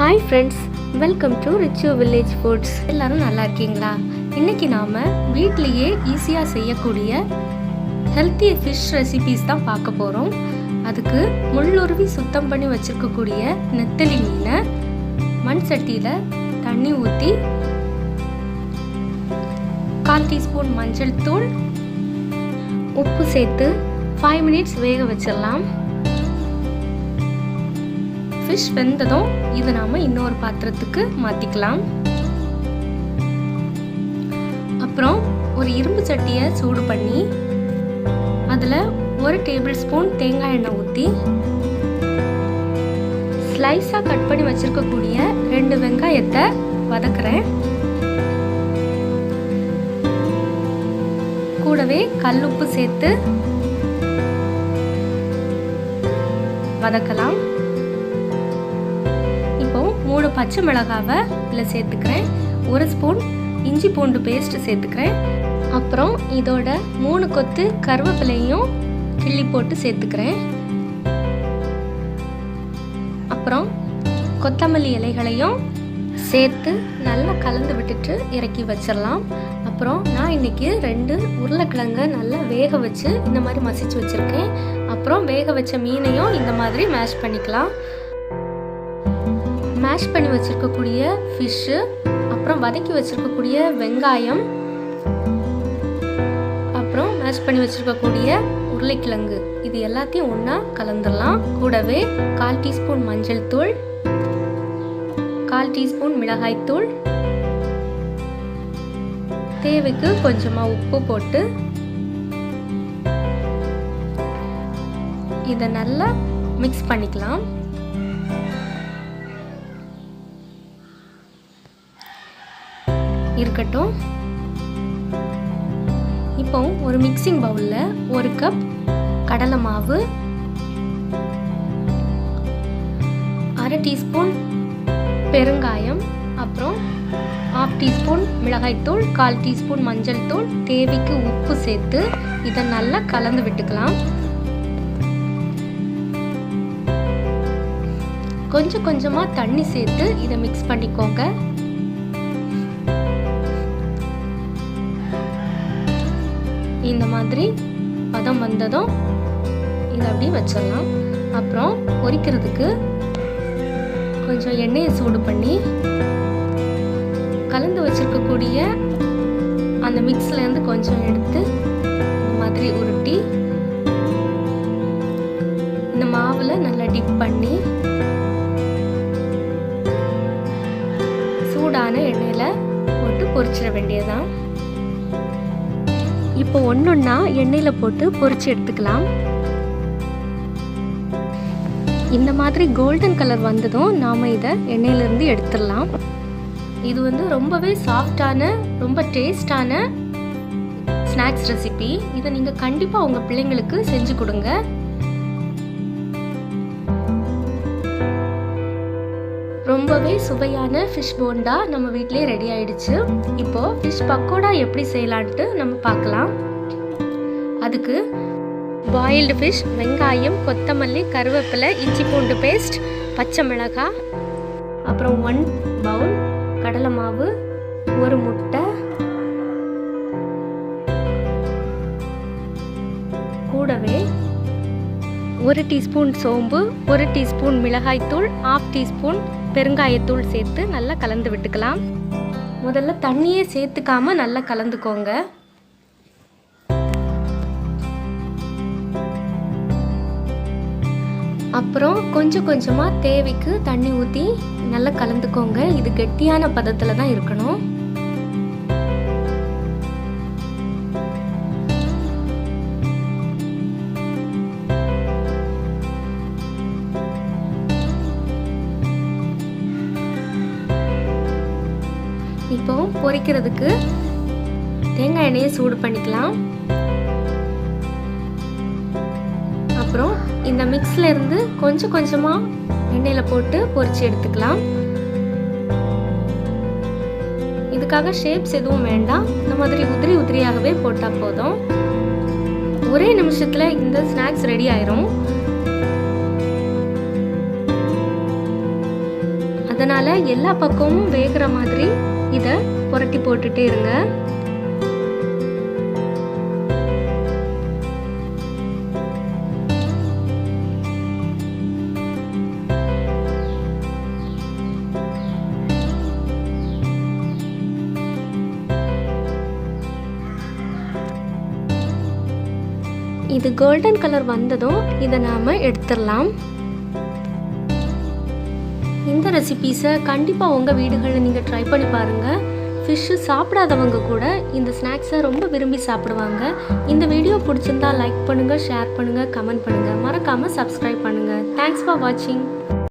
Hi friends, welcome to Rich Village Foods. எல்லாரும் நல்லா இருக்கீங்களா? இன்னைக்கு நாம வீட்லயே ஈஸியா செய்யக்கூடிய ஹெல்த்தி ஃபிஷ் ரெசிபீஸ் தான் பார்க்க போறோம். அதுக்கு முள்ளுருவி சுத்தம் பண்ணி வச்சிருக்கக்கூடிய நெத்தலி மீனை மண் சட்டியில தண்ணி ஊற்றி 1/4 டீஸ்பூன் மஞ்சள் தூள், உப்பு சேர்த்து 5 minutes வேக வச்சிடலாம். ஃபிஷ் வெந்ததும் இதை நாம இன்னொரு பாத்திரத்துக்கு மாற்றிக்கலாம். அப்புறம் ஒரு இரும்பு சட்டியை சூடு பண்ணி அதில் 1 டேபிள்ஸ்பூன் தேங்காய் எண்ணெய் ஊற்றி ஸ்லைஸாக கட் பண்ணி வச்சிருக்கக்கூடிய 2 வெங்காயத்தை வதக்குறேன். கூடவே கல்லுப்பு சேர்த்து வதக்கலாம். 3 பச்சை மிளகாவை இதில் சேர்த்துக்கிறேன். 1 ஸ்பூன் இஞ்சி பூண்டு பேஸ்ட் சேர்த்துக்கிறேன். அப்புறம் இதோட 3 கொத்து கருவேப்பிலையும் கிள்ளி போட்டு சேர்த்துக்கிறேன். அப்புறம் கொத்தமல்லி இலைகளையும் சேர்த்து நல்லா கலந்து விட்டுட்டு இறக்கி வச்சிடலாம். அப்புறம் நான் இன்னைக்கு 2 உருளைக்கிழங்கை நல்லா வேக வச்சு இந்த மாதிரி மசிச்சு வச்சுருக்கேன். அப்புறம் வேக வச்ச மீனையும் இந்த மாதிரி மேஷ் பண்ணிக்கலாம். மேஷ் பண்ணி வச்சுருக்கக்கூடிய ஃபிஷ்ஷு, அப்புறம் வதக்கி வச்சுருக்கக்கூடிய வெங்காயம், அப்புறம் மேஷ் பண்ணி வச்சுருக்கக்கூடிய உருளைக்கிழங்கு, இது எல்லாத்தையும் ஒன்றா கலந்துடலாம். கூடவே 1/4 டீஸ்பூன் மஞ்சள் தூள், 1/4 டீஸ்பூன் மிளகாய் தூள், தேவைக்கு கொஞ்சமாக உப்பு போட்டு இதை நல்லா மிக்ஸ் பண்ணிக்கலாம். இருக்கட்டும். இப்போ ஒரு மிக்சிங் பவுலில் 1 கப் கடலை மாவு, 1/2 டீஸ்பூன் பெருங்காயம், அப்புறம் 1/2 டீஸ்பூன் மிளகாய்த்தூள், 1/4 டீஸ்பூன் மஞ்சள் தூள், தேவைக்கு உப்பு சேர்த்து இதை நல்லா கலந்து விட்டுக்கலாம். கொஞ்சம் கொஞ்சமாக தண்ணி சேர்த்து இதை மிக்ஸ் பண்ணிக்கோங்க. இந்த மாதிரி பதம் வந்ததும் இதை அப்படியே வச்சிடலாம். அப்புறம் பொரிக்கிறதுக்கு கொஞ்சம் எண்ணெயை சூடு பண்ணி கலந்து வச்சிருக்கக்கூடிய அந்த மிக்ஸ்லேருந்து கொஞ்சம் எடுத்து இந்த மாதிரி உருட்டி இந்த மாவில் நல்லா டிப் பண்ணி சூடான எண்ணெயில் போட்டு பொரிச்சிட வேண்டியதுதான். இப்போ ஒன்றொன்னா எண்ணெயில் போட்டு பொரிச்சு எடுத்துக்கலாம். இந்த மாதிரி கோல்டன் கலர் வந்ததும் நாம் இதை எண்ணெயிலேருந்து எடுத்துடலாம். இது ரொம்பவே சாஃப்டான, ரொம்ப டேஸ்டான ஸ்நாக்ஸ் ரெசிபி. இதை நீங்கள் கண்டிப்பாக உங்கள் பிள்ளைங்களுக்கு செஞ்சு கொடுங்க. ரொம்பவே சுவையான ஃபிஷ் போண்டா நம்ம வீட்டிலே ரெடி ஆயிடுச்சு. இப்போ ஃபிஷ் பக்கோடா எப்படி செய்யலான்ட்டு நம்ம பார்க்கலாம். அதுக்கு பாயில்டு ஃபிஷ், வெங்காயம், கொத்தமல்லி, கருவேப்பிலை, இஞ்சி பூண்டு பேஸ்ட், பச்சை மிளகாய், அப்புறம் 1 பவுல் கடலை மாவு, 1 முட்டை, கூடவே 1 டீஸ்பூன் சோம்பு, 1 டீஸ்பூன் மிளகாய்த்தூள், 1/2 டீஸ்பூன் பெருங்காயத்தூள் சேர்த்து நல்லா கலந்து விட்டுக்கலாம். முதல்ல தண்ணியே சேர்த்துக்காம நல்லா கலந்துக்கோங்க. அப்புறம் கொஞ்சம் கொஞ்சமாக தேவைக்கு தண்ணி ஊற்றி நல்லா கலந்துக்கோங்க. இது கெட்டியான பதத்தில் தான் இருக்கணும். இப்போ பொரிக்கிறதுக்கு தேங்காய் எண்ணெயை சூடு பண்ணிக்கலாம். அப்புறம் இந்த மிக்ஸ்ல இருந்து கொஞ்சம் கொஞ்சமா எண்ணெயில் போட்டு பொரிச்சு எடுத்துக்கலாம். இதுக்காக ஷேப்ஸ் எதுவும் வேண்டாம். இந்த மாதிரி உதிரி உதிரியாகவே போட்டால் போதும். ஒரே நிமிஷத்தில் இந்த ஸ்நாக்ஸ் ரெடி ஆயிரும். அதனால் எல்லா பக்கமும் வேகிற மாதிரி இதை புரட்டி போட்டுட்டே இருங்க. இது கோல்டன் கலர் வந்ததும் இதை நாம் எடுத்துடலாம். இந்த ரெசிபீஸை கண்டிப்பாக உங்கள் வீடுகளில் நீங்கள் ட்ரை பண்ணி பாருங்கள். ஃபிஷ்ஷு சாப்பிடாதவங்க கூட இந்த ஸ்நாக்ஸை ரொம்ப விரும்பி சாப்பிடுவாங்க. இந்த வீடியோ பிடிச்சிருந்தா லைக் பண்ணுங்கள், ஷேர் பண்ணுங்கள், கமெண்ட் பண்ணுங்கள். மறக்காமல் சப்ஸ்கிரைப் பண்ணுங்கள். தேங்க்ஸ் ஃபார் வாட்சிங்.